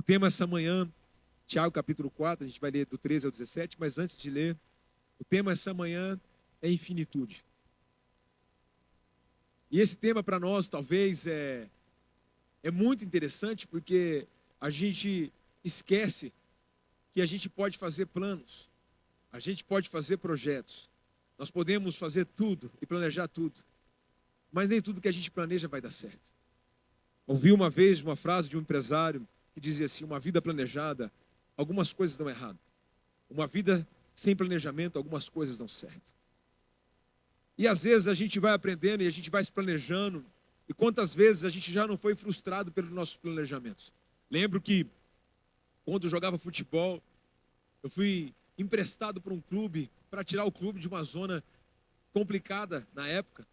tema essa manhã, Tiago capítulo 4, a gente vai ler do 13 ao 17, mas antes de ler, o tema essa manhã é infinitude. E esse tema para nós talvez é muito interessante porque a gente esquece que a gente pode fazer planos, a gente pode fazer projetos, nós podemos fazer tudo e planejar tudo, mas nem tudo que a gente planeja vai dar certo. Ouvi uma vez uma frase de um empresário que dizia assim: uma vida planejada, algumas coisas dão errado. Uma vida sem planejamento, algumas coisas dão certo. E às vezes a gente vai aprendendo e a gente vai se planejando. E quantas vezes a gente já não foi frustrado pelos nossos planejamentos? Lembro que quando eu jogava futebol, eu fui emprestado para um clube, para tirar o clube de uma zona complicada na época.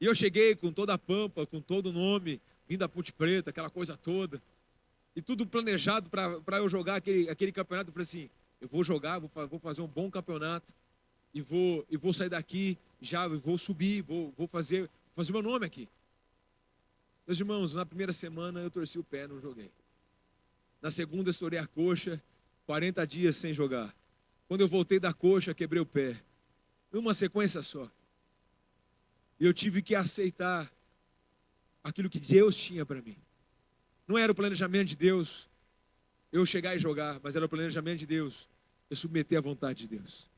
E eu cheguei com toda a pampa, com todo o nome, vim da Ponte Preta, aquela coisa toda. E tudo planejado para eu jogar aquele campeonato. Eu falei assim: eu vou jogar, vou fazer um bom campeonato. E vou sair daqui, já vou subir, vou fazer o meu nome aqui. Meus irmãos, na primeira semana eu torci o pé, não joguei. Na segunda estourei a coxa, 40 dias sem jogar. Quando eu voltei da coxa, quebrei o pé. Numa sequência só. E eu tive que aceitar aquilo que Deus tinha para mim. Não era o planejamento de Deus eu chegar e jogar, mas era o planejamento de Deus eu submeter à vontade de Deus.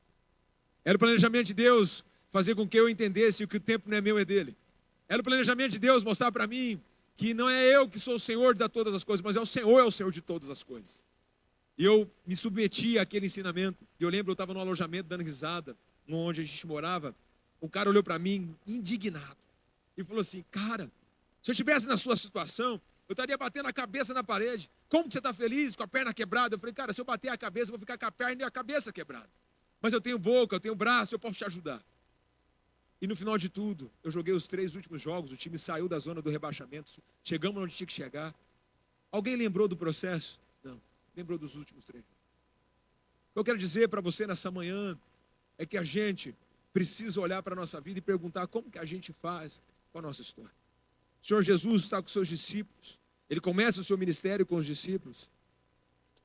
Era o planejamento de Deus fazer com que eu entendesse que o tempo não é meu, é dele. Era o planejamento de Deus mostrar para mim que não é eu que sou o Senhor de todas as coisas, mas é o Senhor de todas as coisas. E eu me submeti àquele ensinamento. E eu lembro, eu estava no alojamento dando risada, onde a gente morava. Um cara olhou para mim indignado e falou assim: cara, se eu estivesse na sua situação, eu estaria batendo a cabeça na parede. Como que você está feliz com a perna quebrada? Eu falei: cara, se eu bater a cabeça, eu vou ficar com a perna e a cabeça quebrada. Mas eu tenho boca, eu tenho braço, eu posso te ajudar. E no final de tudo, eu joguei os 3 últimos jogos, o time saiu da zona do rebaixamento, chegamos onde tinha que chegar. Alguém lembrou do processo? Não, lembrou dos últimos 3. O que eu quero dizer para você nessa manhã é que a gente precisa olhar para a nossa vida e perguntar como que a gente faz com a nossa história. O Senhor Jesus está com os seus discípulos, Ele começa o seu ministério com os discípulos,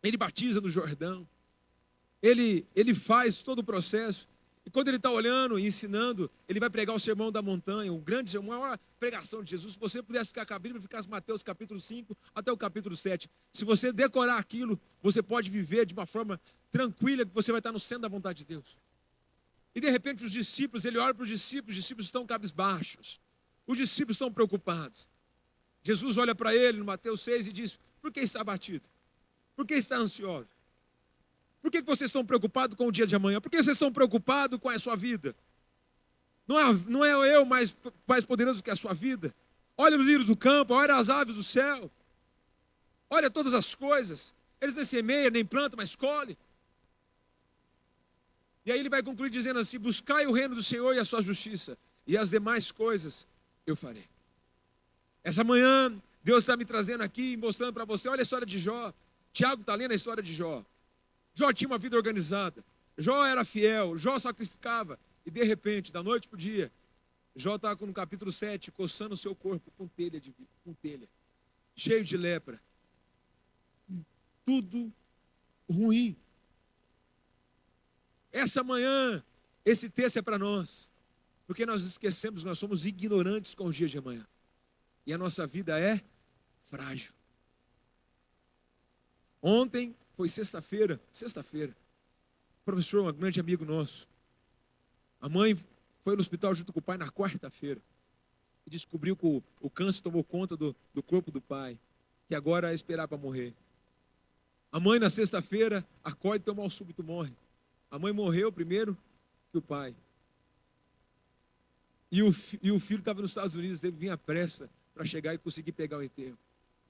Ele batiza no Jordão, Ele faz todo o processo. E quando Ele está olhando e ensinando, Ele vai pregar o sermão da montanha, a maior pregação de Jesus. Se você pudesse ficar com a Bíblia, ficasse Mateus capítulo 5 até o capítulo 7. Se você decorar aquilo, você pode viver de uma forma tranquila, que você vai estar no centro da vontade de Deus. E de repente os discípulos, Ele olha para os discípulos estão cabisbaixos. Os discípulos estão preocupados. Jesus olha para ele no Mateus 6 e diz: por que está abatido? Por que está ansioso? Por que vocês estão preocupados com o dia de amanhã? Por que vocês estão preocupados com a sua vida? Não é eu mais poderoso que a sua vida? Olha os lírios do campo, olha as aves do céu. Olha todas as coisas. Eles nem semeiam, nem plantam, mas colhem. E aí ele vai concluir dizendo assim: buscai o reino do Senhor e a sua justiça, e as demais coisas eu farei. Essa manhã, Deus está me trazendo aqui, mostrando para você, olha a história de Jó. Tiago está lendo a história de Jó. Jó tinha uma vida organizada, Jó era fiel, Jó sacrificava, e de repente, da noite para o dia, Jó está no capítulo 7, coçando o seu corpo com telha, cheio de lepra. Tudo ruim. Essa manhã, esse texto é para nós, porque nós esquecemos, nós somos ignorantes com os dias de amanhã. E a nossa vida é frágil. Ontem foi sexta-feira, professor, um grande amigo nosso. A mãe foi no hospital junto com o pai na quarta-feira. E descobriu que o câncer tomou conta do corpo do pai, que agora é esperar para morrer. A mãe na sexta-feira acorda e toma mal súbito, morre. A mãe morreu primeiro que o pai. E o filho estava nos Estados Unidos, teve que vir à pressa para chegar e conseguir pegar o enterro.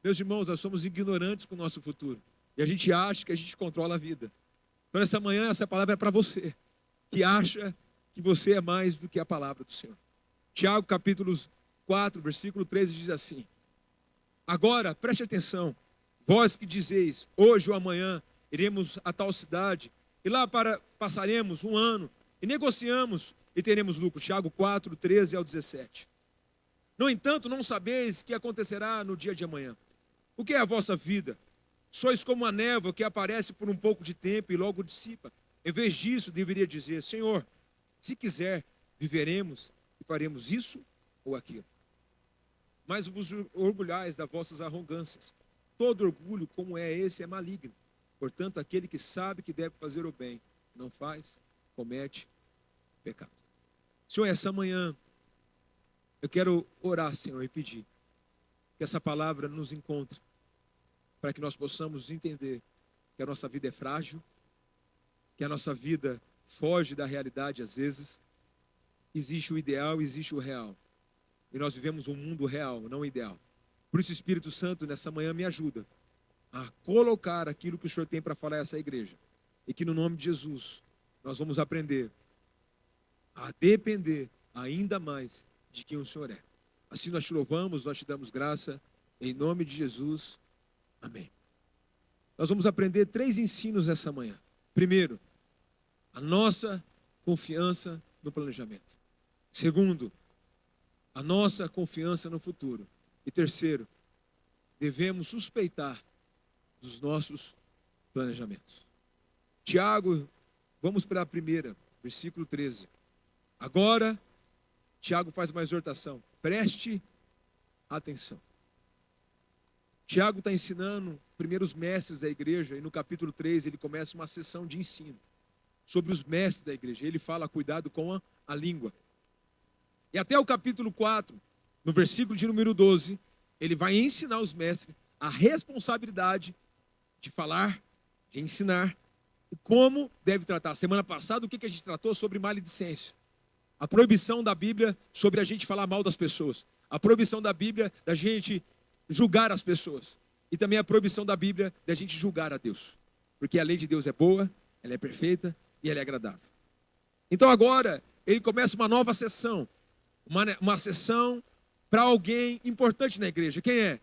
Meus irmãos, nós somos ignorantes com o nosso futuro. E a gente acha que a gente controla a vida. Então essa manhã, essa palavra é para você, que acha que você é mais do que a palavra do Senhor. Tiago capítulo 4, versículo 13 diz assim: agora, preste atenção, vós que dizeis, hoje ou amanhã iremos a tal cidade, e lá passaremos um ano, e negociamos e teremos lucro. Tiago 4, 13 ao 17. No entanto, não sabeis o que acontecerá no dia de amanhã. O que é a vossa vida? Sois como a névoa que aparece por um pouco de tempo e logo dissipa. Em vez disso, deveria dizer: Senhor, se quiser, viveremos e faremos isso ou aquilo. Mas vos orgulhais das vossas arrogâncias. Todo orgulho como é esse é maligno. Portanto, aquele que sabe que deve fazer o bem, não faz, comete pecado. Senhor, essa manhã, eu quero orar, Senhor, e pedir que essa palavra nos encontre, para que nós possamos entender que a nossa vida é frágil, que a nossa vida foge da realidade às vezes. Existe o ideal, existe o real. E nós vivemos um mundo real, não ideal. Por isso, Espírito Santo, nessa manhã me ajuda a colocar aquilo que o Senhor tem para falar a essa igreja. E que no nome de Jesus, nós vamos aprender a depender ainda mais de quem o Senhor é. Assim nós te louvamos, nós te damos graça, em nome de Jesus, amém. Nós vamos aprender 3 ensinos essa manhã. Primeiro, a nossa confiança no planejamento. Segundo, a nossa confiança no futuro. E terceiro, devemos suspeitar dos nossos planejamentos. Tiago, vamos para a primeira, versículo 13. Agora, Tiago faz uma exortação. Preste atenção. Tiago está ensinando primeiro os mestres da igreja, e no capítulo 3 ele começa uma sessão de ensino sobre os mestres da igreja. Ele fala: cuidado com a língua. E até o capítulo 4, no versículo de número 12, ele vai ensinar os mestres a responsabilidade de falar, de ensinar, e como deve tratar. Semana passada, o que a gente tratou sobre maledicência? A proibição da Bíblia sobre a gente falar mal das pessoas. A proibição da Bíblia da gente julgar as pessoas. E também a proibição da Bíblia da gente julgar a Deus. Porque a lei de Deus é boa, ela é perfeita e ela é agradável. Então agora, ele começa uma nova sessão. Uma sessão para alguém importante na igreja. Quem é?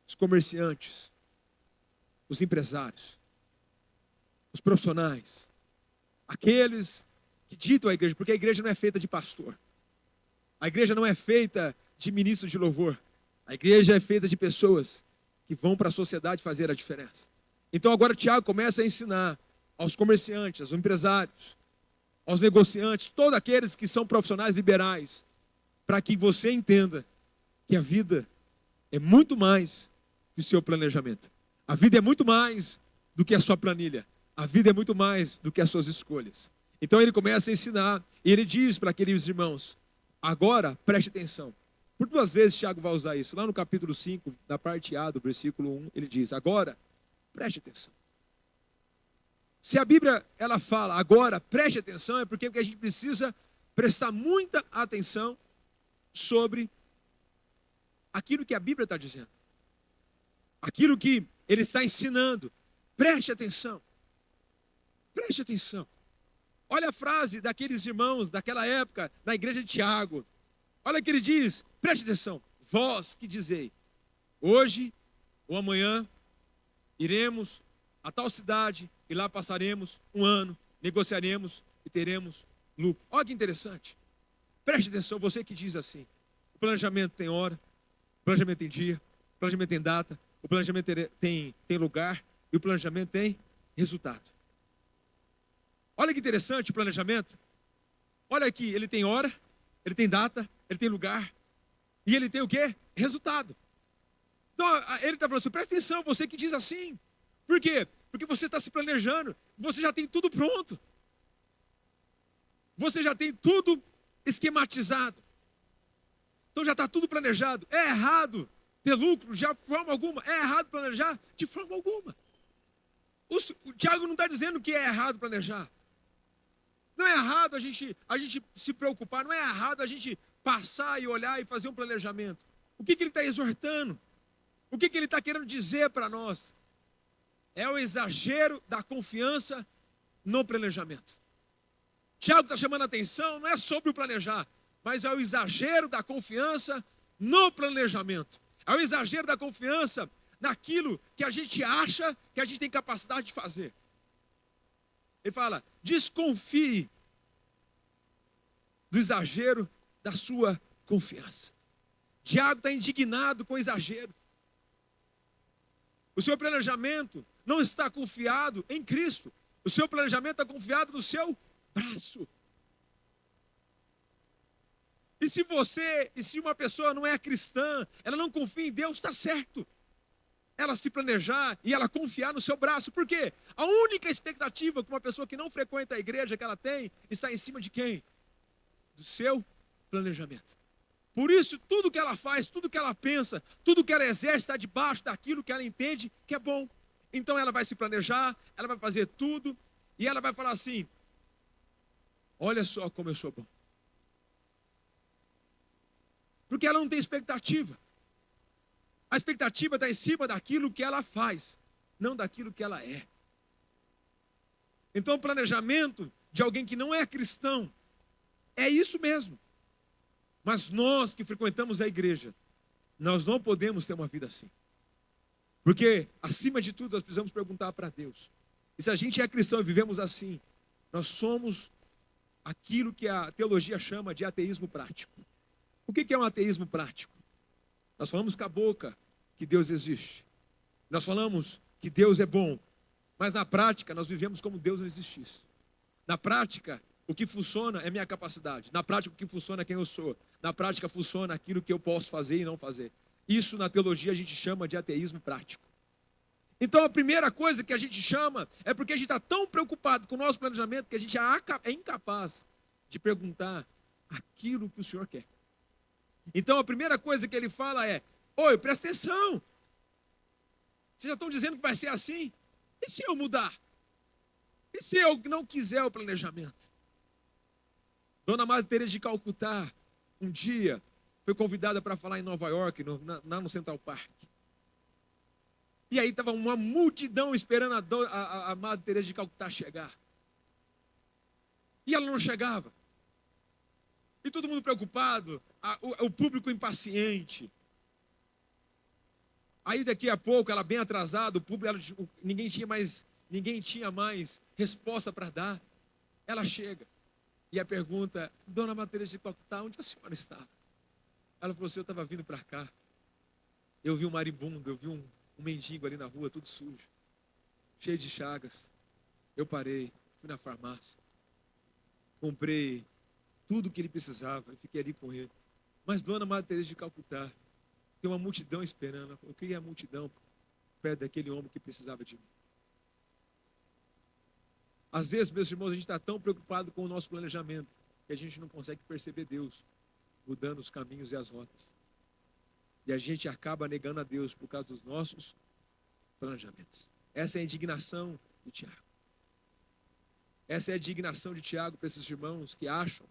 Os comerciantes, os empresários, os profissionais, aqueles que ditam a igreja, porque a igreja não é feita de pastor, a igreja não é feita de ministro de louvor, a igreja é feita de pessoas que vão para a sociedade fazer a diferença. Então agora Tiago começa a ensinar aos comerciantes, aos empresários, aos negociantes, todos aqueles que são profissionais liberais, para que você entenda que a vida é muito mais que o seu planejamento. A vida é muito mais do que a sua planilha. A vida é muito mais do que as suas escolhas. Então ele começa a ensinar, e ele diz para aqueles irmãos: agora preste atenção. Por 2 vezes Tiago vai usar isso. Lá no capítulo 5, na parte A do versículo 1, ele diz: agora preste atenção. Se a Bíblia ela fala agora preste atenção, é porque a gente precisa prestar muita atenção sobre aquilo que a Bíblia está dizendo, aquilo que ele está ensinando. Preste atenção, preste atenção. Olha a frase daqueles irmãos daquela época, na igreja de Tiago. Olha o que ele diz, preste atenção. Vós que dizei, hoje ou amanhã iremos a tal cidade e lá passaremos um ano, negociaremos e teremos lucro. Olha que interessante. Preste atenção, você que diz assim: o planejamento tem hora, o planejamento tem dia, o planejamento tem data, o planejamento tem lugar e o planejamento tem resultado. Olha que interessante o planejamento. Olha aqui, ele tem hora, ele tem data, ele tem lugar e ele tem o quê? Resultado. Então ele está falando assim: presta atenção, você que diz assim. Por quê? Porque você está se planejando, você já tem tudo pronto. Você já tem tudo esquematizado. Então já está tudo planejado. É errado ter lucro de forma alguma. É errado planejar de forma alguma. O Tiago não está dizendo que é errado planejar. Não é errado a gente se preocupar. Não é errado a gente passar e olhar e fazer um planejamento. O que ele está exortando? O que ele está querendo dizer para nós? É o exagero da confiança no planejamento. Tiago está chamando a atenção, não é sobre o planejar, mas é o exagero da confiança no planejamento. É o exagero da confiança naquilo que a gente acha que a gente tem capacidade de fazer. Ele fala: desconfie do exagero da sua confiança. Tiago está indignado com o exagero. O seu planejamento não está confiado em Cristo. O seu planejamento está confiado no seu braço. E se uma pessoa não é cristã, ela não confia em Deus, está certo. Ela se planejar e ela confiar no seu braço. Por quê? A única expectativa que uma pessoa que não frequenta a igreja que ela tem está em cima de quem? Do seu planejamento. Por isso, tudo que ela faz, tudo que ela pensa, tudo que ela exerce está debaixo daquilo que ela entende que é bom. Então ela vai se planejar, ela vai fazer tudo e ela vai falar assim: olha só como eu sou bom. Porque ela não tem expectativa. A expectativa está em cima daquilo que ela faz, não daquilo que ela é. Então o planejamento de alguém que não é cristão é isso mesmo. Mas nós que frequentamos a igreja, nós não podemos ter uma vida assim. Porque, acima de tudo, nós precisamos perguntar para Deus. E se a gente é cristão e vivemos assim, nós somos aquilo que a teologia chama de ateísmo prático. O que é um ateísmo prático? Nós falamos com a boca que Deus existe. Nós falamos que Deus é bom. Mas na prática, nós vivemos como Deus não existisse. Na prática, o que funciona é minha capacidade. Na prática, o que funciona é quem eu sou. Na prática, funciona aquilo que eu posso fazer e não fazer. Isso na teologia a gente chama de ateísmo prático. Então a primeira coisa que a gente chama é porque a gente está tão preocupado com o nosso planejamento que a gente é incapaz de perguntar aquilo que o Senhor quer. Então a primeira coisa que ele fala é: oi, presta atenção. Vocês já estão dizendo que vai ser assim? E se eu mudar? E se eu não quiser o planejamento? Dona Madre Teresa de Calcutá, um dia, foi convidada para falar em Nova York, lá no Central Park. E aí estava uma multidão esperando a Madre Teresa de Calcutá chegar. E ela não chegava. E todo mundo preocupado, o público impaciente. Aí daqui a pouco, ela bem atrasada, o público, ninguém tinha mais resposta para dar. Ela chega. E a pergunta: Dona Madre Teresa de Calcutá, onde a senhora estava? Ela falou assim: eu estava vindo para cá. Eu vi um maribundo, eu vi um mendigo ali na rua, tudo sujo, cheio de chagas. Eu parei, fui na farmácia, comprei tudo que ele precisava e fiquei ali com ele. Mas Dona Madre Teresa de Calcutá, tem uma multidão esperando. Ela falou: o que é a multidão perto daquele homem que precisava de mim? Às vezes, meus irmãos, a gente está tão preocupado com o nosso planejamento que a gente não consegue perceber Deus mudando os caminhos e as rotas. E a gente acaba negando a Deus por causa dos nossos planejamentos. Essa é a indignação de Tiago. Essa é a indignação de Tiago para esses irmãos que acham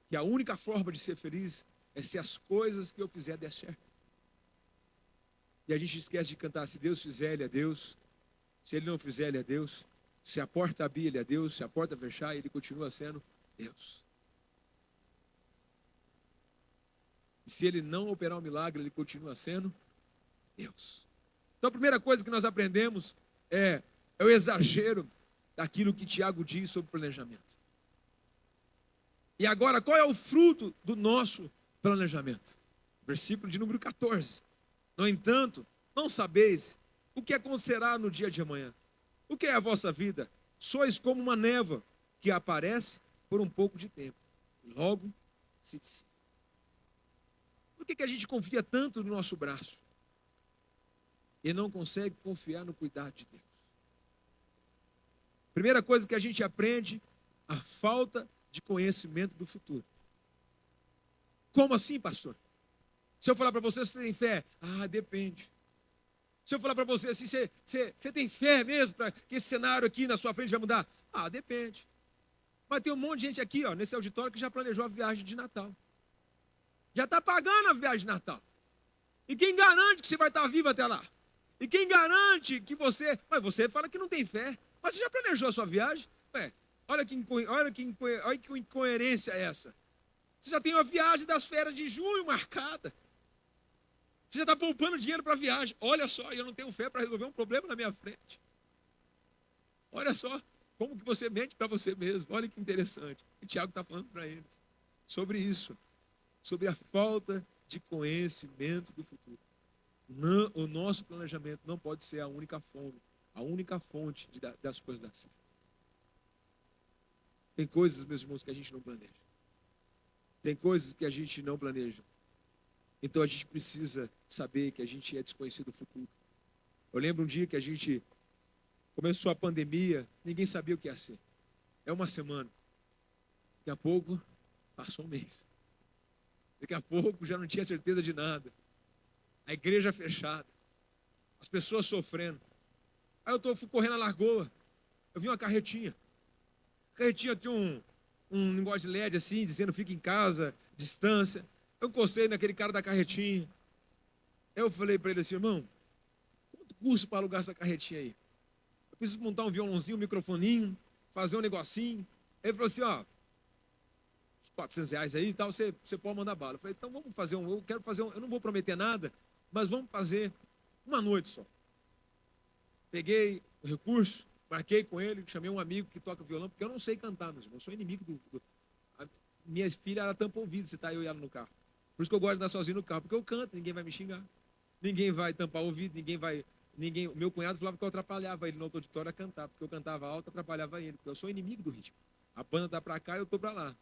que a única forma de ser feliz é se as coisas que eu fizer der certo. E a gente esquece de cantar: se Deus fizer, Ele é Deus. Se Ele não fizer, Ele é Deus. Se a porta abrir, Ele é Deus. Se a porta fechar, Ele continua sendo Deus. E se Ele não operar um milagre, Ele continua sendo Deus. Então a primeira coisa que nós aprendemos é o exagero daquilo que Tiago diz sobre planejamento. E agora, qual é o fruto do nosso planejamento? Versículo de número 14. No entanto, não sabeis o que acontecerá no dia de amanhã. O que é a vossa vida? Sois como uma névoa que aparece por um pouco de tempo, e logo se dissipa. Por que a gente confia tanto no nosso braço e não consegue confiar no cuidado de Deus? Primeira coisa que a gente aprende: a falta de conhecimento do futuro. Como assim, pastor? Se eu falar para você, você tem fé? Ah, depende. Se eu falar para você assim, você tem fé mesmo para que esse cenário aqui na sua frente vai mudar? Ah, depende. Mas tem um monte de gente aqui, ó, nesse auditório, que já planejou a viagem de Natal. Já está pagando a viagem de Natal. E quem garante que você vai estar vivo até lá? E quem garante que você... Mas você fala que não tem fé. Mas você já planejou a sua viagem? Olha que incoerência é essa. Você já tem uma viagem das férias de junho marcada. Você já está poupando dinheiro para a viagem. Olha só, eu não tenho fé para resolver um problema na minha frente. Olha só como que você mente para você mesmo. Olha que interessante. O Tiago está falando para eles sobre isso. Sobre a falta de conhecimento do futuro. Não, o nosso planejamento não pode ser a única a única fonte das coisas dar certo. Tem coisas, meus irmãos, que a gente não planeja. Tem coisas que a gente não planeja. Então a gente precisa saber que a gente é desconhecido do futuro. Eu lembro um dia que a gente começou a pandemia, ninguém sabia o que ia ser. É uma semana. Daqui a pouco, passou um mês. Daqui a pouco já não tinha certeza de nada. A igreja fechada. As pessoas sofrendo. Aí eu fui correndo na lagoa. Eu vi uma carretinha. A carretinha tinha um negócio de LED assim, dizendo fica em casa, distância. Eu encostei naquele cara da carretinha. Eu falei para ele assim, irmão, quanto custa para alugar essa carretinha aí? Eu preciso montar um violãozinho, um microfoninho, fazer um negocinho. Ele falou assim, ó, uns R$ 400 aí e tal, você pode mandar bala. Eu falei, então vamos fazer eu quero fazer eu não vou prometer nada, mas vamos fazer uma noite só. Peguei o recurso, marquei com ele, chamei um amigo que toca violão, porque eu não sei cantar, meus irmãos, eu sou inimigo minha filha, ela tampa o ouvido se tá eu e ela no carro. Por isso que eu gosto de andar sozinho no carro, porque eu canto, ninguém vai me xingar. Ninguém vai tampar o ouvido, meu cunhado falava que eu atrapalhava ele no auditório a cantar, porque eu cantava alto, atrapalhava ele, porque eu sou inimigo do ritmo. A banda tá para cá, eu tô para lá.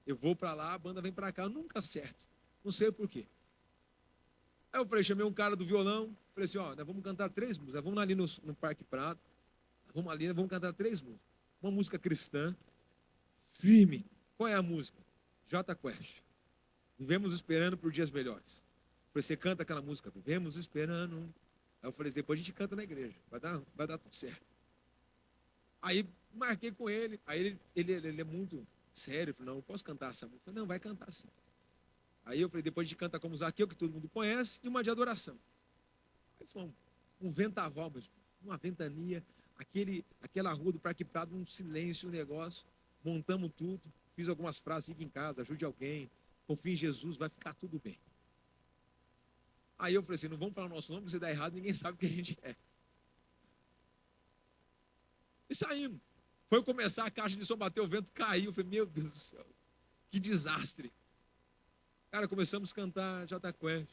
Eu vou para lá, a banda vem para cá, eu nunca acerto. Não sei por quê. Aí eu falei, chamei um cara do violão, falei assim, ó, nós vamos cantar 3 músicas, vamos ali no Parque Prado, vamos ali, nós vamos cantar 3 músicas. Uma música cristã, firme. Qual é a música? Jota Quest. Vivemos esperando por dias melhores. Eu falei, você canta aquela música, vivemos esperando. Aí eu falei, depois a gente canta na igreja, vai dar tudo certo. Aí marquei com ele, aí ele é muito sério, eu falei, não, eu posso cantar essa música. Eu falei, não, vai cantar sim. Aí eu falei, depois a gente canta como Zaqueu, que todo mundo conhece, e uma de adoração. Aí foi um ventaval mesmo, uma ventania, aquela rua do Parque Prado, um silêncio, um negócio. Montamos tudo, fiz algumas frases, fique em casa, ajude alguém, confie em Jesus, vai ficar tudo bem. Aí eu falei assim, não vamos falar o nosso nome, se der errado, ninguém sabe o que a gente é. E saímos. Foi começar, a caixa de som bateu, o vento caiu. Eu falei, meu Deus do céu, que desastre. Cara, começamos a cantar Jota Quest.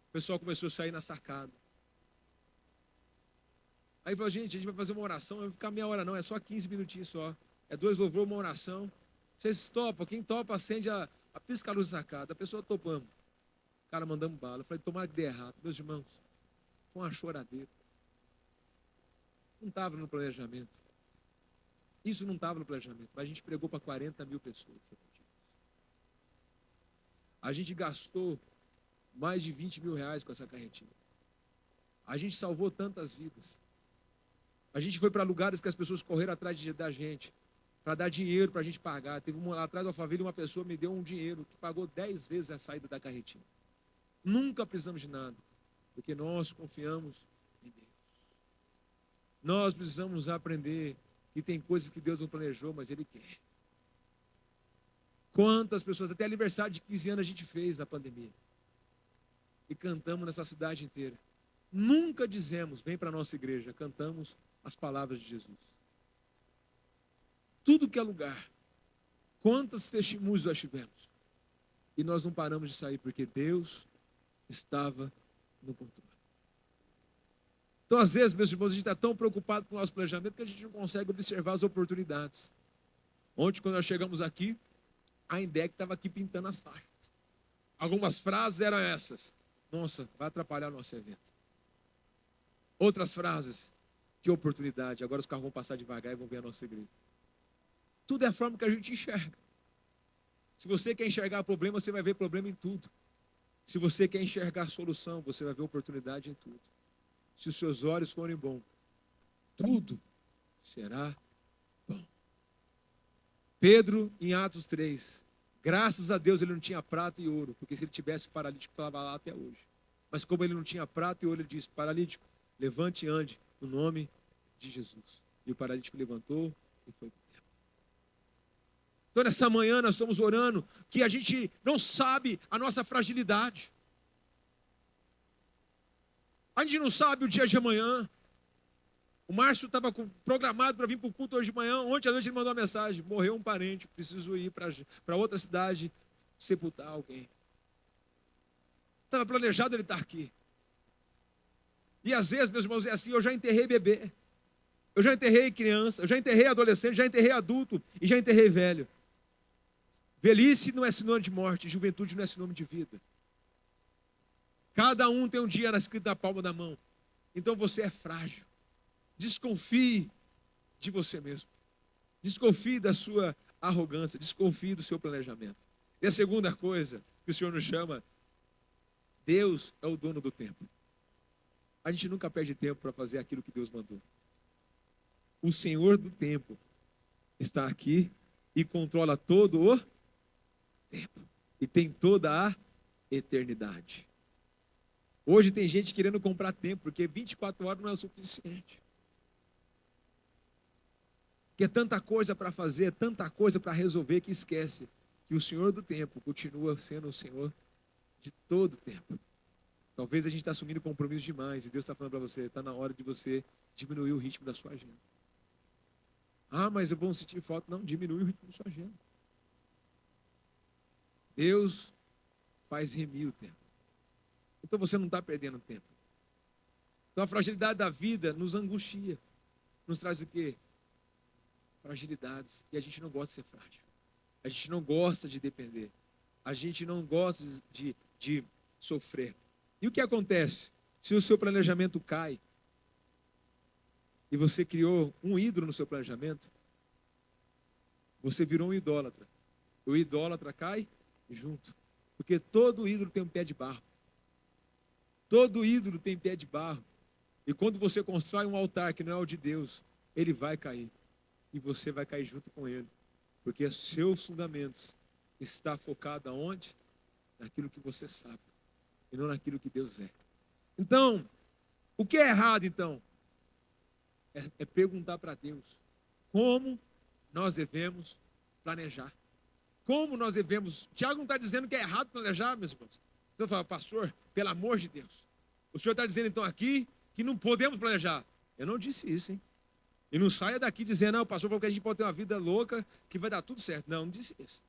O pessoal começou a sair na sacada. Aí falou, gente, a gente vai fazer uma oração, não vai ficar meia hora não, é só 15 minutinhos só. É 2 louvor, uma oração. Vocês topam, quem topa acende a pisca-luz da sacada. A pessoa topamos. Cara, mandamos bala. Eu falei, tomara que dê errado. Meus irmãos, foi uma choradeira. Não estava no planejamento. Isso não estava no planejamento. Mas a gente pregou para 40 mil pessoas. A gente gastou mais de 20 mil reais com essa carretinha. A gente salvou tantas vidas. A gente foi para lugares que as pessoas correram atrás da gente, para dar dinheiro para a gente pagar. Teve atrás do Alphaville, uma pessoa me deu um dinheiro que pagou 10 vezes a saída da carretinha. Nunca precisamos de nada, porque nós confiamos em Deus. Nós precisamos aprender que tem coisas que Deus não planejou, mas Ele quer. Quantas pessoas, até aniversário de 15 anos a gente fez na pandemia. E cantamos nessa cidade inteira. Nunca dizemos, vem para a nossa igreja, cantamos as palavras de Jesus. Tudo que é lugar, quantos testemunhos nós tivemos. E nós não paramos de sair, porque Deus estava no controle. Então, às vezes, meus irmãos, a gente está tão preocupado com o nosso planejamento que a gente não consegue observar as oportunidades. Ontem, quando nós chegamos aqui, a INDEC estava aqui pintando as faixas. Algumas frases eram essas. Nossa, vai atrapalhar o nosso evento. Outras frases, que oportunidade, agora os carros vão passar devagar e vão ver a nossa igreja. Tudo é a forma que a gente enxerga. Se você quer enxergar problema, você vai ver problema em tudo. Se você quer enxergar solução, você vai ver oportunidade em tudo. Se os seus olhos forem bons, tudo será bom. Pedro, em Atos 3, graças a Deus ele não tinha prata e ouro, porque se ele tivesse, o paralítico estava lá até hoje. Mas como ele não tinha prata e ouro, ele disse, paralítico, levante e ande no nome de Jesus. E o paralítico levantou e foi para o templo. Então nessa manhã nós estamos orando que a gente não sabe a nossa fragilidade. A gente não sabe o dia de amanhã. O Márcio estava programado para vir para o culto hoje de manhã. Ontem à noite ele mandou uma mensagem. Morreu um parente, preciso ir para outra cidade sepultar alguém. Estava planejado ele estar aqui. E às vezes, meus irmãos, é assim, eu já enterrei bebê. Eu já enterrei criança, eu já enterrei adolescente, já enterrei adulto e já enterrei velho. Velhice não é sinônimo de morte, juventude não é sinônimo de vida. Cada um tem um dia escrito na palma da mão. Então você é frágil. Desconfie de você mesmo. Desconfie da sua arrogância, desconfie do seu planejamento. E a segunda coisa que o Senhor nos chama, Deus é o dono do tempo. A gente nunca perde tempo para fazer aquilo que Deus mandou. O Senhor do tempo está aqui e controla todo o tempo. E tem toda a eternidade. Hoje tem gente querendo comprar tempo, porque 24 horas não é o suficiente. Que é tanta coisa para fazer, tanta coisa para resolver, que esquece que o Senhor do tempo continua sendo o Senhor de todo o tempo. Talvez a gente está assumindo compromisso demais, e Deus está falando para você, está na hora de você diminuir o ritmo da sua agenda. Ah, mas eu vou sentir falta. Não, diminui o ritmo da sua agenda. Deus faz remir o tempo. Então você não está perdendo tempo. Então a fragilidade da vida nos angustia. Nos traz o quê? Fragilidades. E a gente não gosta de ser frágil. A gente não gosta de depender. A gente não gosta de sofrer. E o que acontece? Se o seu planejamento cai, e você criou um ídolo no seu planejamento, você virou um idólatra. O idólatra cai junto. Porque todo ídolo tem um pé de barro. Todo ídolo tem pé de barro. E quando você constrói um altar que não é o de Deus, ele vai cair. E você vai cair junto com ele. Porque os seus fundamentos estão focados aonde? Naquilo que você sabe. E não naquilo que Deus é. Então, o que é errado então? É perguntar para Deus como nós devemos planejar. Como nós devemos. Tiago não está dizendo que é errado planejar, meus irmãos. Você fala, pastor, pelo amor de Deus. O senhor está dizendo então aqui que não podemos planejar. Eu não disse isso, hein? E não saia daqui dizendo, não, o pastor falou que a gente pode ter uma vida louca, que vai dar tudo certo. Não, não disse isso.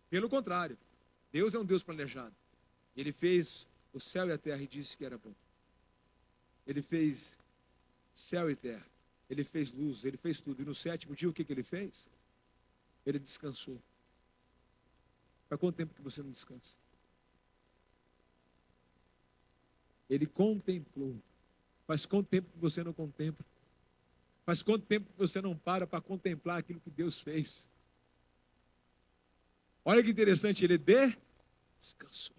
Pelo contrário, Deus é um Deus planejado. Ele fez o céu e a terra e disse que era bom. Ele fez céu e terra. Ele fez luz, ele fez tudo. E no sétimo dia, o que ele fez? Ele descansou. Faz quanto tempo que você não descansa? Ele contemplou. Faz quanto tempo que você não contempla? Faz quanto tempo que você não para contemplar aquilo que Deus fez? Olha que interessante, ele descansou.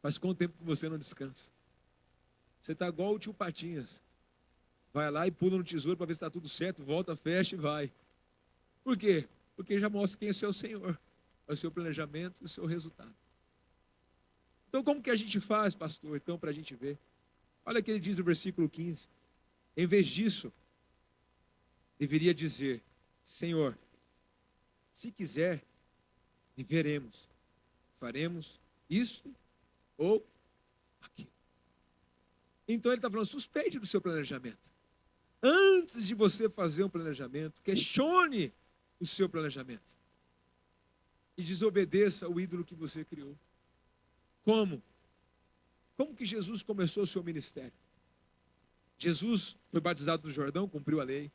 Faz quanto tempo que você não descansa? Você está igual o tio Patinhas. Vai lá e pula no tesouro para ver se está tudo certo, volta, fecha e vai. Por quê? Porque já mostra quem é o seu Senhor. É o seu planejamento e o seu resultado. Então como que a gente faz, pastor? Então para a gente ver. Olha o que ele diz no versículo 15. Em vez disso, deveria dizer, Senhor, se quiser, viveremos, faremos isto ou aquilo. Então ele está falando, suspeite do seu planejamento. Antes de você fazer um planejamento, questione o seu planejamento. E desobedeça o ídolo que você criou. Como? Como que Jesus começou o seu ministério? Jesus foi batizado no Jordão, cumpriu a lei.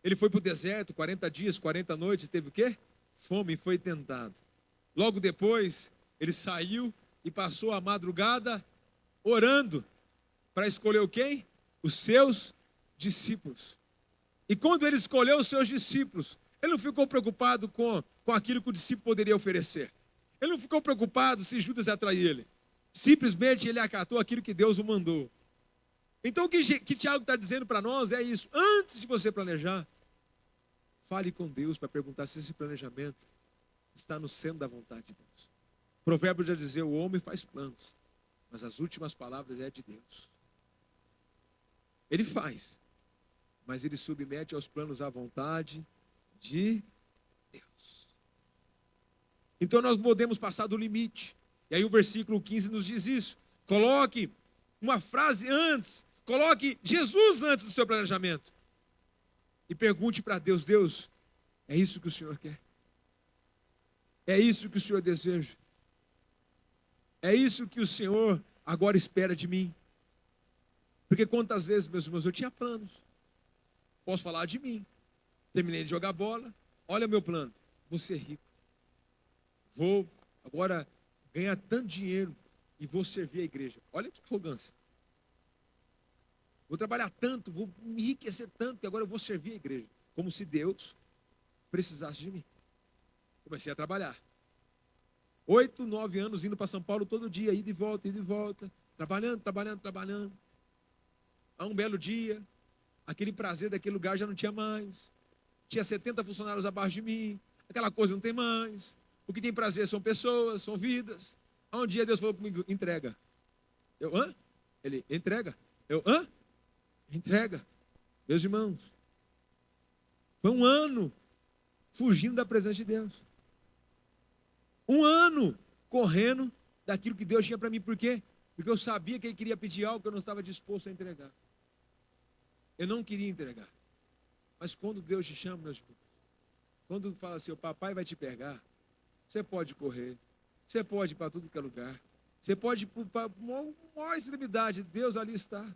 Ele foi para o deserto, 40 dias, 40 noites, teve o quê? Fome, e foi tentado. Logo depois, ele saiu e passou a madrugada orando para escolher o quem? Os seus discípulos. E quando ele escolheu os seus discípulos, ele não ficou preocupado com aquilo que o discípulo poderia oferecer. Ele não ficou preocupado se Judas ia trair ele. Simplesmente ele acatou aquilo que Deus o mandou. Então o que Tiago está dizendo para nós é isso. Antes de você planejar, fale com Deus para perguntar se esse planejamento está no centro da vontade de Deus. Provérbios já dizer, o homem faz planos, mas as últimas palavras é de Deus. Ele faz, mas ele submete aos planos à vontade de Deus. Então nós podemos passar do limite. E aí o versículo 15 nos diz isso. Coloque uma frase antes. Coloque Jesus antes do seu planejamento. E pergunte para Deus, Deus, é isso que o Senhor quer? É isso que o Senhor deseja? É isso que o Senhor agora espera de mim? Porque quantas vezes, meus irmãos, eu tinha planos. Posso falar de mim. Terminei de jogar bola. Olha o meu plano. Vou ser rico. Vou agora ganhar tanto dinheiro e vou servir a igreja. Olha que arrogância. Vou trabalhar tanto, vou me enriquecer tanto, e agora eu vou servir a igreja. Como se Deus precisasse de mim. Comecei a trabalhar. 8, 9 anos indo para São Paulo todo dia, ida e volta, ida e volta. Trabalhando, trabalhando, trabalhando. A um belo dia, aquele prazer daquele lugar já não tinha mais. Tinha 70 funcionários abaixo de mim. Aquela coisa não tem mais. O que tem prazer são pessoas, são vidas. Um dia Deus falou comigo, entrega. Eu, hã? Ele, entrega. Eu, hã? Entrega. Meus irmãos, foi um ano fugindo da presença de Deus. Um ano correndo daquilo que Deus tinha para mim. Por quê? Porque eu sabia que Ele queria pedir algo que eu não estava disposto a entregar. Eu não queria entregar. Mas quando Deus te chama, meus irmãos, quando fala assim, o papai vai te pegar, você pode correr, você pode ir para tudo que é lugar, você pode ir para a maior extremidade, Deus ali está.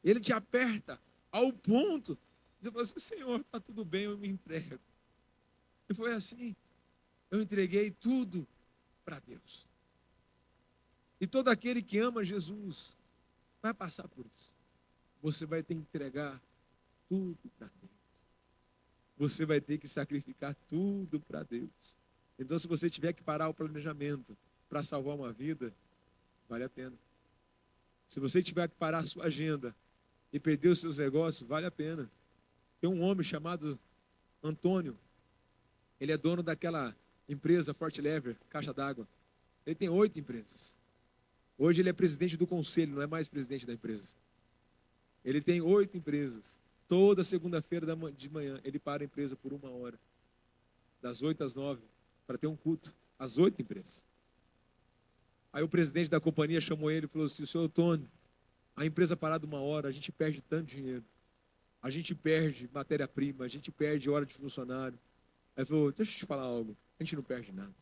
Ele te aperta ao ponto de você falar assim, Senhor, está tudo bem, eu me entrego. E foi assim, eu entreguei tudo para Deus. E todo aquele que ama Jesus vai passar por isso. Você vai ter que entregar tudo para Deus. Você vai ter que sacrificar tudo para Deus. Então, se você tiver que parar o planejamento para salvar uma vida, vale a pena. Se você tiver que parar a sua agenda e perder os seus negócios, vale a pena. Tem um homem chamado Antônio. Ele é dono daquela empresa Forte Lever, caixa d'água. Ele tem 8 empresas. Hoje ele é presidente do conselho, não é mais presidente da empresa. Ele tem 8 empresas. Toda segunda-feira de manhã, ele para a empresa por 1 hora. Das 8 às 9, para ter um culto. As 8 empresas. Aí o presidente da companhia chamou ele e falou assim, senhor Antônio, a empresa parada 1 hora, a gente perde tanto dinheiro. A gente perde matéria-prima, a gente perde hora de funcionário. Aí ele falou, deixa eu te falar algo, a gente não perde nada.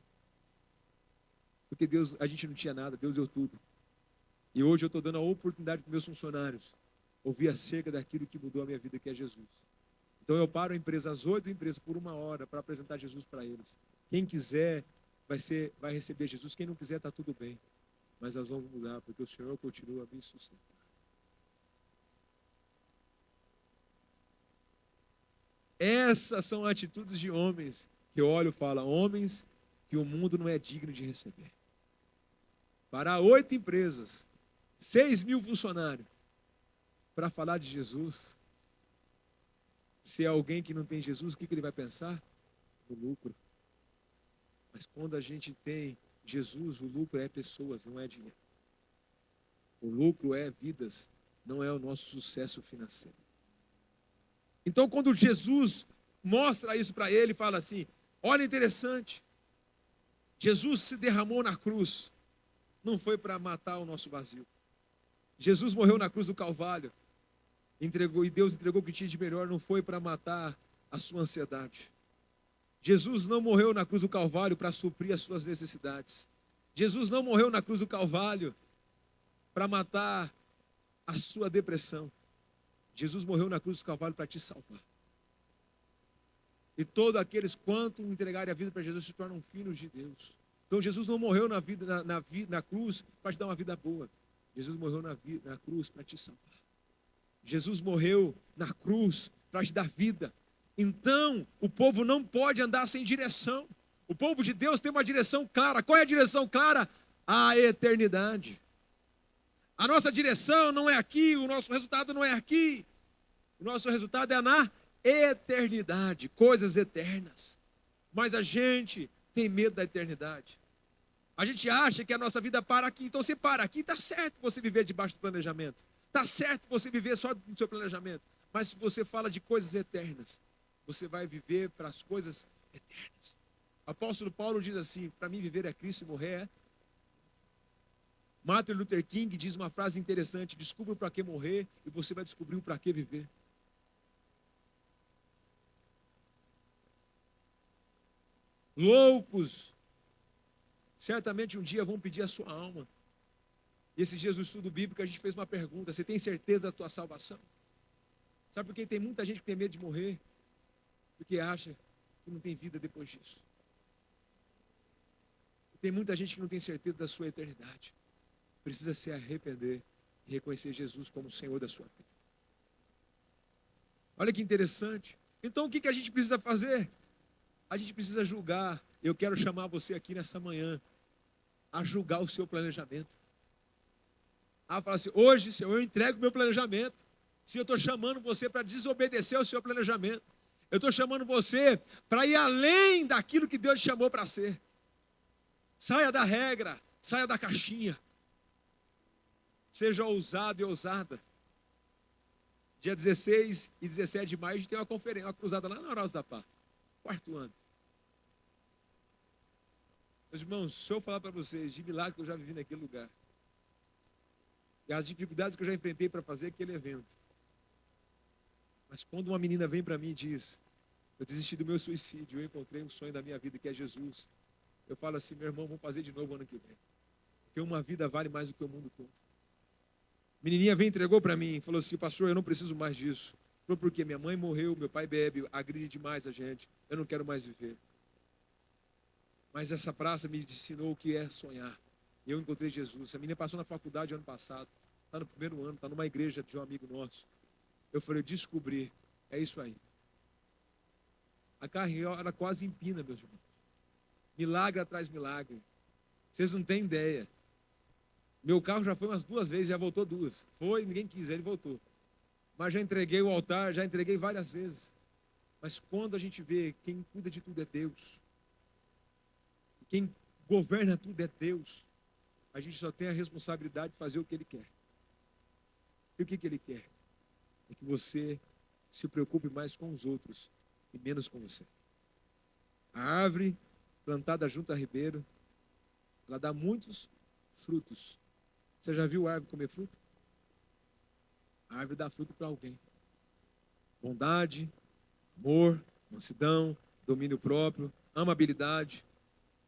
Porque Deus, a gente não tinha nada, Deus deu tudo. E hoje eu estou dando a oportunidade para meus funcionários ouvir acerca daquilo que mudou a minha vida, que é Jesus. Então eu paro a empresa, as 8 empresas, por 1 hora, para apresentar Jesus para eles. Quem quiser vai receber Jesus, quem não quiser está tudo bem. Mas nós vamos mudar, porque o Senhor continua a me sustentar. Essas são atitudes de homens que eu olho e falo, homens que o mundo não é digno de receber. Para 8 empresas, 6.000 funcionários, para falar de Jesus. Se é alguém que não tem Jesus, o que ele vai pensar? No lucro. Mas quando a gente tem Jesus, o lucro é pessoas, não é dinheiro. O lucro é vidas, não é o nosso sucesso financeiro. Então, quando Jesus mostra isso para ele, fala assim, olha interessante, Jesus se derramou na cruz, não foi para matar o nosso vazio. Jesus morreu na cruz do Calvário, e Deus entregou o que tinha de melhor, não foi para matar a sua ansiedade. Jesus não morreu na cruz do Calvário para suprir as suas necessidades. Jesus não morreu na cruz do Calvário para matar a sua depressão. Jesus morreu na cruz do Calvário para te salvar. E todos aqueles quanto entregarem a vida para Jesus se tornam filhos de Deus. Então Jesus não morreu na cruz para te dar uma vida boa. Jesus morreu na cruz para te salvar. Jesus morreu na cruz para te dar vida. Então, o povo não pode andar sem direção. O povo de Deus tem uma direção clara. Qual é a direção clara? A eternidade. A nossa direção não é aqui, o nosso resultado não é aqui. O nosso resultado é na eternidade, coisas eternas. Mas a gente tem medo da eternidade. A gente acha que a nossa vida para aqui. Então, você para aqui, está certo você viver debaixo do planejamento. Está certo você viver só no seu planejamento. Mas se você fala de coisas eternas, você vai viver para as coisas eternas. O apóstolo Paulo diz assim, para mim viver é Cristo e morrer é. Martin Luther King diz uma frase interessante, descubra para que morrer e você vai descobrir o para que viver. Loucos, certamente um dia vão pedir a sua alma. E esses dias no estudo bíblico a gente fez uma pergunta: você tem certeza da tua salvação? Sabe por que tem muita gente que tem medo de morrer? Porque acha que não tem vida depois disso. Tem muita gente que não tem certeza da sua eternidade. Precisa se arrepender e reconhecer Jesus como o Senhor da sua vida. Olha que interessante. Então o que a gente precisa fazer? A gente precisa julgar. Eu quero chamar você aqui nessa manhã a julgar o seu planejamento. A falar assim: hoje, Senhor, eu entrego o meu planejamento. Se eu estou chamando você para desobedecer ao seu planejamento, eu estou chamando você para ir além daquilo que Deus te chamou para ser. Saia da regra, saia da caixinha. Seja ousado e ousada. Dia 16 e 17 de maio a gente tem uma conferência, uma cruzada lá na Horácio da Paz, 4º ano. Meus irmãos, se eu falar para vocês de milagre que eu já vivi naquele lugar, e as dificuldades que eu já enfrentei para fazer aquele evento, mas quando uma menina vem para mim e diz: eu desisti do meu suicídio, eu encontrei um sonho da minha vida que é Jesus, eu falo assim: meu irmão, vamos fazer de novo ano que vem, porque uma vida vale mais do que o mundo todo. Menininha veio, entregou para mim, falou assim: pastor, eu não preciso mais disso. Falou: porque minha mãe morreu, meu pai bebe, agride demais a gente, eu não quero mais viver. Mas essa praça me ensinou o que é sonhar. Eu encontrei Jesus. A menina passou na faculdade ano passado, está no 1º ano, está numa igreja de um amigo nosso. Eu falei: eu descobri, é isso aí. A carreira quase empina, meus irmãos. Milagre atrás de milagre. Vocês não têm ideia. Meu carro já foi umas 2 vezes, já voltou 2. Foi, ninguém quis, ele voltou. Mas já entreguei o altar, já entreguei várias vezes. Mas quando a gente vê quem cuida de tudo é Deus, quem governa tudo é Deus, a gente só tem a responsabilidade de fazer o que Ele quer. E o que Ele quer? É que você se preocupe mais com os outros e menos com você. A árvore plantada junto a ribeiro, ela dá muitos frutos. Você já viu a árvore comer fruto? A árvore dá fruto para alguém. Bondade, amor, mansidão, domínio próprio, amabilidade.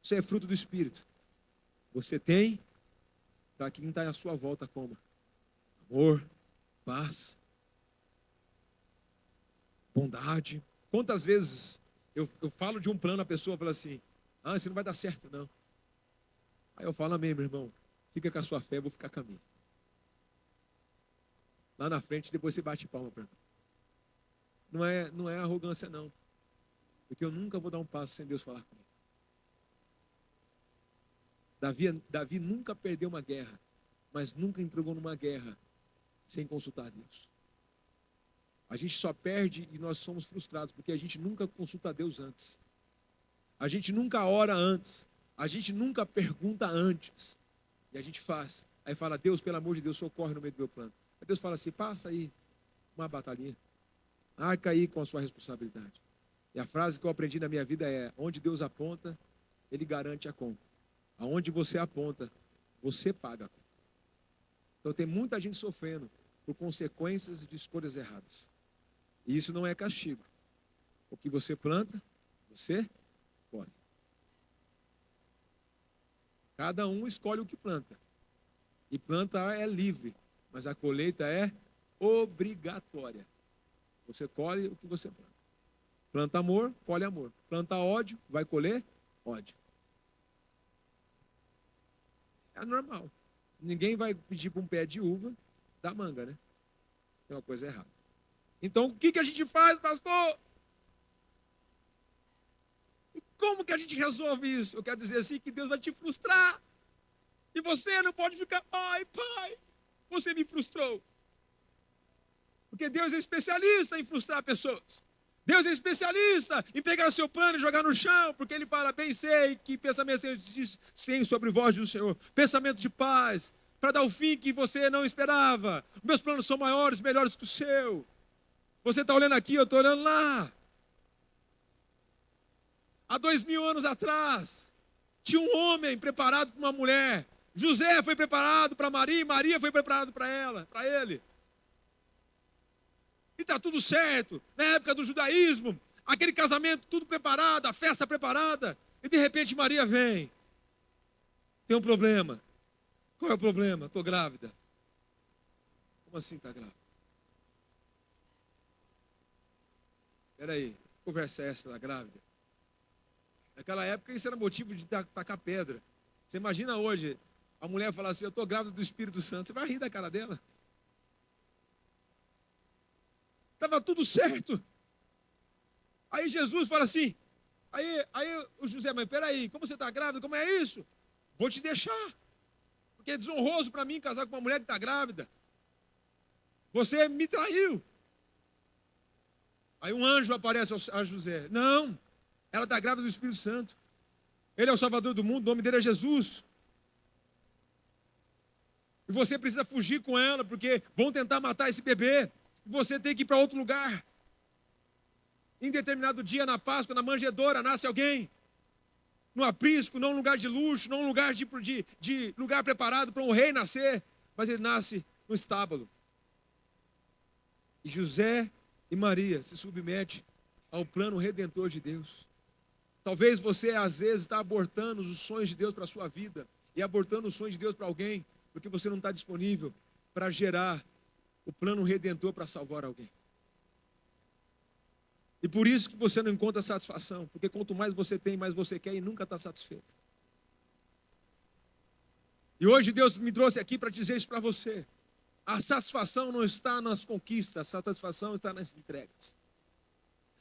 Isso é fruto do Espírito. Você tem para quem está à sua volta coma. Amor, paz, bondade. Quantas vezes eu falo de um plano, a pessoa fala assim: ah, isso não vai dar certo não. Aí eu falo: amém, meu irmão, fica com a sua fé, eu vou ficar com a minha. Lá na frente, depois você bate palma para mim. Não é arrogância não, porque eu nunca vou dar um passo sem Deus falar comigo. Davi nunca perdeu uma guerra, mas nunca entregou numa guerra sem consultar a Deus. A gente só perde e nós somos frustrados porque a gente nunca consulta a Deus antes. A gente nunca ora antes. A gente nunca pergunta antes. E a gente faz. Aí fala: Deus, pelo amor de Deus, socorre no meio do meu plano. Aí Deus fala assim: passa aí uma batalhinha. Arca aí com a sua responsabilidade. E a frase que eu aprendi na minha vida é: onde Deus aponta, Ele garante a conta. Aonde você aponta, você paga a conta. Então tem muita gente sofrendo por consequências de escolhas erradas. E isso não é castigo. O que você planta, você colhe. Cada um escolhe o que planta. E plantar é livre, mas a colheita é obrigatória. Você colhe o que você planta. Planta amor, colhe amor. Planta ódio, vai colher ódio. É normal. Ninguém vai pedir para um pé de uva dar manga, né? Tem uma coisa errada. Então, o que a gente faz, pastor? Como que a gente resolve isso? Eu quero dizer assim, que Deus vai te frustrar. E você não pode ficar: pai, você me frustrou. Porque Deus é especialista em frustrar pessoas. Deus é especialista em pegar seu plano e jogar no chão, porque Ele fala: bem sei que pensamentos têm sobre vós do Senhor, pensamento de paz, para dar o fim que você não esperava. Meus planos são maiores, melhores que o seu. Você está olhando aqui, eu estou olhando lá. Há 2000 anos atrás, tinha um homem preparado para uma mulher. José foi preparado para Maria, e Maria foi preparada para ele. E está tudo certo. Na época do judaísmo, aquele casamento tudo preparado, a festa preparada. E de repente Maria vem. Tem um problema. Qual é o problema? Estou grávida. Como assim está grávida? Espera aí, que conversa é essa da grávida? Naquela época isso era motivo de tacar pedra. Você imagina hoje, a mulher falar assim, eu estou grávida do Espírito Santo. Você vai rir da cara dela? Estava tudo certo. Aí Jesus fala assim, aí o José, mas peraí, como você está grávida? Como é isso? Vou te deixar. Porque é desonroso para mim casar com uma mulher que está grávida. Você me traiu. Aí um anjo aparece a José. Não, ela está grávida do Espírito Santo. Ele é o Salvador do mundo, o nome dele é Jesus. E você precisa fugir com ela, porque vão tentar matar esse bebê. E você tem que ir para outro lugar. Em determinado dia, na Páscoa, na manjedoura, nasce alguém. No aprisco, não um lugar de luxo, não um lugar de lugar preparado para um rei nascer. Mas ele nasce no estábulo. E José e Maria se submetem ao plano redentor de Deus. Talvez você, às vezes, está abortando os sonhos de Deus para a sua vida e abortando os sonhos de Deus para alguém, porque você não está disponível para gerar o plano redentor para salvar alguém. E por isso que você não encontra satisfação, porque quanto mais você tem, mais você quer e nunca está satisfeito. E hoje Deus me trouxe aqui para dizer isso para você. A satisfação não está nas conquistas, a satisfação está nas entregas.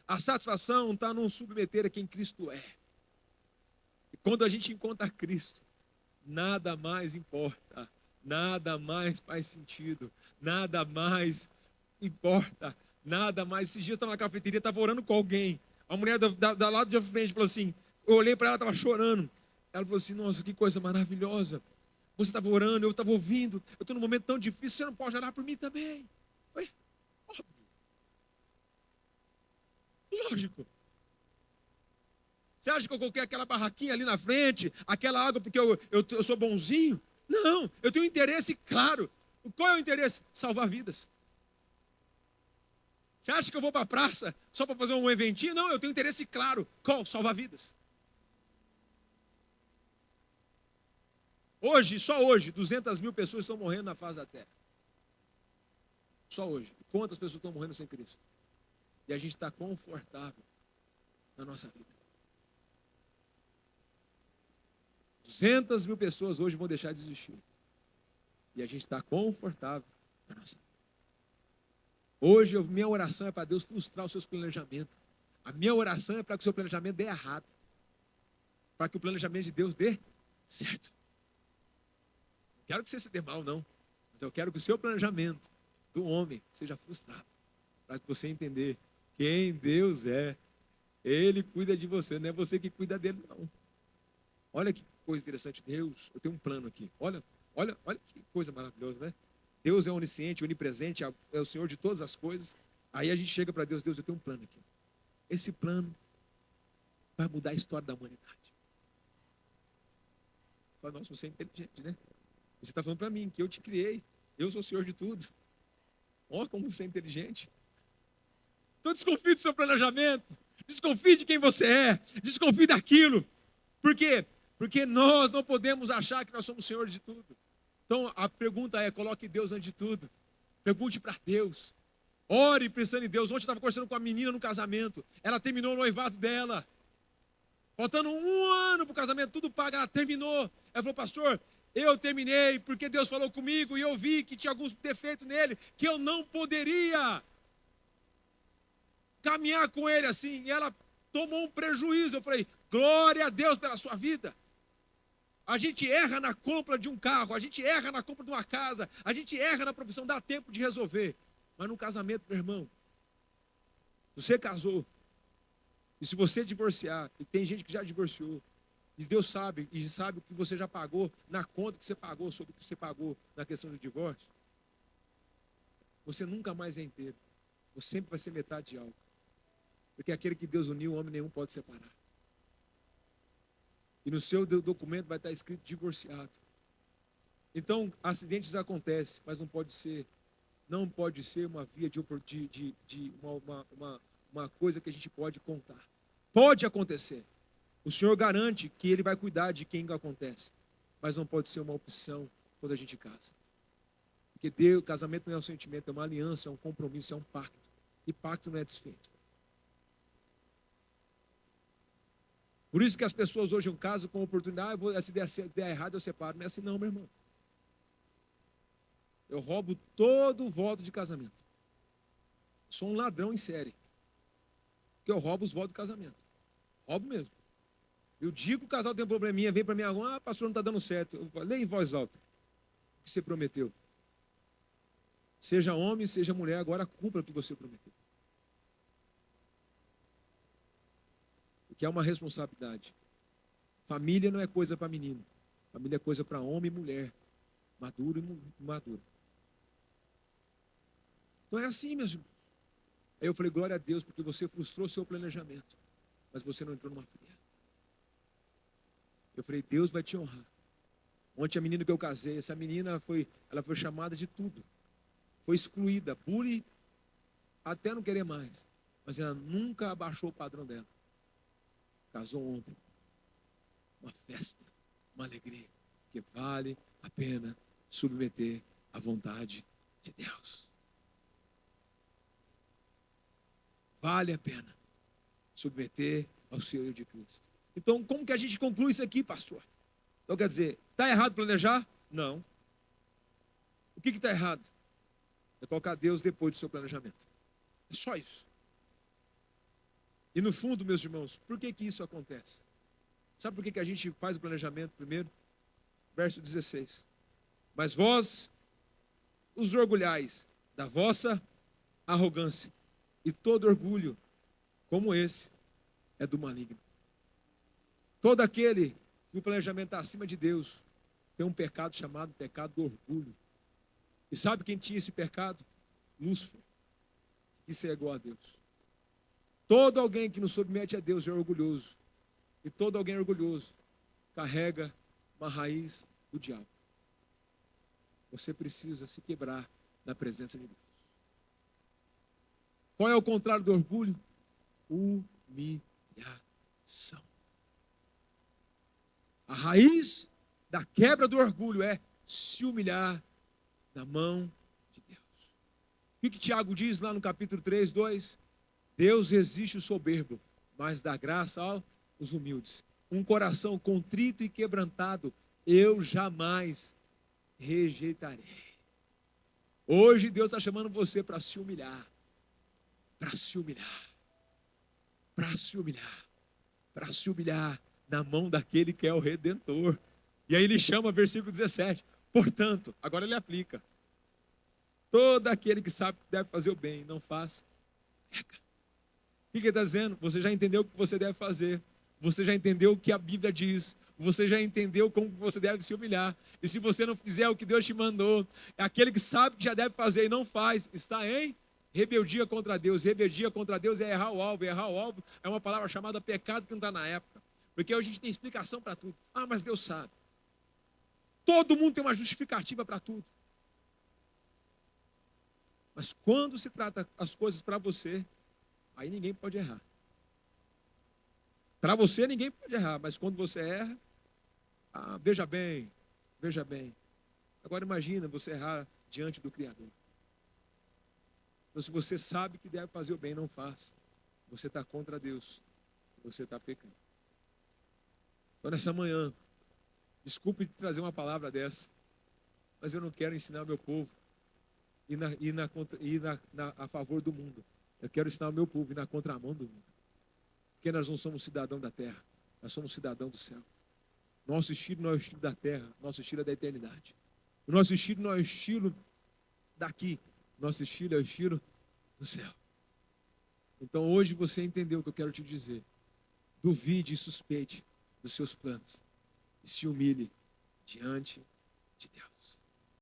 A satisfação está no submeter a quem Cristo é. E quando a gente encontra Cristo, nada mais importa, nada mais faz sentido, nada mais importa, nada mais. Esses dias eu estava na cafeteria, estava orando com alguém. A mulher da lado de frente falou assim, eu olhei para ela, estava chorando. Ela falou assim, nossa, que coisa maravilhosa. Você estava orando, eu estava ouvindo, eu estou num momento tão difícil, você não pode orar por mim também. Foi óbvio. Lógico. Você acha que eu coloquei aquela barraquinha ali na frente, aquela água porque eu sou bonzinho? Não, eu tenho um interesse claro. Qual é o interesse? Salvar vidas. Você acha que eu vou para a praça só para fazer um eventinho? Não, eu tenho um interesse claro. Qual? Salvar vidas. Hoje, só hoje, 200 mil pessoas estão morrendo na face da terra. Só hoje. Quantas pessoas estão morrendo sem Cristo? E a gente está confortável na nossa vida. 200 mil pessoas hoje vão deixar de existir. E a gente está confortável na nossa vida. Hoje, minha oração é para Deus frustrar os seus planejamentos. A minha oração é para que o seu planejamento dê errado. Para que o planejamento de Deus dê certo. Não quero que você se dê mal, não. Mas eu quero que o seu planejamento do homem seja frustrado. Para que você entender quem Deus é. Ele cuida de você, não é você que cuida dele, não. Olha que coisa interessante. Deus, eu tenho um plano aqui. Olha que coisa maravilhosa, né? Deus é onisciente, onipresente, é o Senhor de todas as coisas. Aí a gente chega para Deus, Deus, eu tenho um plano aqui. Esse plano vai mudar a história da humanidade. Fala, nossa, você é inteligente, né? Você está falando para mim que eu te criei, eu sou o Senhor de tudo. Olha como você é inteligente. Então desconfie do seu planejamento, desconfie de quem você é, desconfie daquilo. Por quê? Porque nós não podemos achar que nós somos o Senhor de tudo. Então a pergunta é, coloque Deus antes de tudo. Pergunte para Deus. Ore pensando em Deus. Ontem eu estava conversando com a menina no casamento. Ela terminou o noivado dela. Faltando 1 ano para o casamento, tudo pago, ela terminou. Ela falou, pastor, eu terminei porque Deus falou comigo e eu vi que tinha alguns defeitos nele, que eu não poderia caminhar com ele assim. E ela tomou um prejuízo. Eu falei, glória a Deus pela sua vida. A gente erra na compra de um carro, a gente erra na compra de uma casa, a gente erra na profissão, dá tempo de resolver. Mas no casamento, meu irmão, você casou, e se você divorciar, e tem gente que já divorciou, e Deus sabe, e sabe o que você já pagou na conta que você pagou, sobre o que você pagou na questão do divórcio, você nunca mais é inteiro. Você sempre vai ser metade de algo. Porque aquele que Deus uniu, homem nenhum pode separar. E no seu documento vai estar escrito divorciado. Então, acidentes acontecem, mas não pode ser uma via uma coisa que a gente pode contar. Pode acontecer. O Senhor garante que Ele vai cuidar de quem acontece, mas não pode ser uma opção quando a gente casa. Porque Deus, casamento não é um sentimento, é uma aliança, é um compromisso, é um pacto. E pacto não é desfeito. Por isso que as pessoas hoje, um caso com oportunidade, se der errado eu separo. Não é assim não, meu irmão. Eu roubo todo o voto de casamento. Sou um ladrão em série. Porque eu roubo os votos de casamento. Roubo mesmo. Eu digo que o casal tem um probleminha, vem para mim agora, pastor, não está dando certo. Eu falo, leia em voz alta o que você prometeu. Seja homem, seja mulher, agora cumpra o que você prometeu. Porque é uma responsabilidade. Família não é coisa para menino. Família é coisa para homem e mulher. Maduro e maduro. Então é assim, meus irmãos. Aí eu falei, glória a Deus, porque você frustrou seu planejamento. Mas você não entrou numa fria. Eu falei, Deus vai te honrar. Ontem a menina que eu casei, essa menina ela foi chamada de tudo. Foi excluída, bullying, até não querer mais. Mas ela nunca abaixou o padrão dela. Casou ontem. Uma festa, uma alegria, que vale a pena submeter à vontade de Deus. Vale a pena submeter ao Senhor de Cristo. Então, como que a gente conclui isso aqui, pastor? Então, quer dizer, está errado planejar? Não. O que está errado? É colocar Deus depois do seu planejamento. É só isso. E no fundo, meus irmãos, por que isso acontece? Sabe por que a gente faz o planejamento primeiro? Verso 16. Mas vós os orgulhais da vossa arrogância, e todo orgulho como esse é do maligno. Todo aquele que o planejamento está acima de Deus tem um pecado chamado pecado do orgulho. E sabe quem tinha esse pecado? Lúcifer, que se igual a Deus. Todo alguém que não submete a Deus é orgulhoso. E todo alguém orgulhoso carrega uma raiz do diabo. Você precisa se quebrar na presença de Deus. Qual é o contrário do orgulho? Humilhação. A raiz da quebra do orgulho é se humilhar na mão de Deus. O que Tiago diz lá no capítulo 3, 2? Deus resiste o soberbo, mas dá graça aos humildes. Um coração contrito e quebrantado, eu jamais rejeitarei. Hoje Deus está chamando você para se humilhar. Para se humilhar. Para se humilhar. Para se humilhar na mão daquele que é o Redentor. E aí ele chama, versículo 17. Portanto, agora ele aplica. Todo aquele que sabe que deve fazer o bem, não faz, peca. O que ele está dizendo? Você já entendeu o que você deve fazer. Você já entendeu o que a Bíblia diz. Você já entendeu como você deve se humilhar. E se você não fizer o que Deus te mandou, é aquele que sabe que já deve fazer e não faz, está em rebeldia contra Deus. Rebeldia contra Deus é errar o alvo. Errar o alvo é uma palavra chamada pecado que não está na época. Porque hoje a gente tem explicação para tudo. Ah, mas Deus sabe. Todo mundo tem uma justificativa para tudo. Mas quando se trata as coisas para você, aí ninguém pode errar. Para você ninguém pode errar, mas quando você erra, veja bem. Agora imagina você errar diante do Criador. Então se você sabe que deve fazer o bem, não faz. Você está contra Deus. Você está pecando. Então nessa manhã, desculpe trazer uma palavra dessa, mas eu não quero ensinar meu povo a favor do mundo. Eu quero ensinar o meu povo a ir na contramão do mundo. Porque nós não somos cidadão da terra, nós somos cidadão do céu. Nosso estilo não é o estilo da terra, nosso estilo é da eternidade. O nosso estilo não é o estilo daqui, nosso estilo é o estilo do céu. Então hoje você entendeu o que eu quero te dizer. Duvide e suspeite dos seus planos e se humilhe diante de Deus.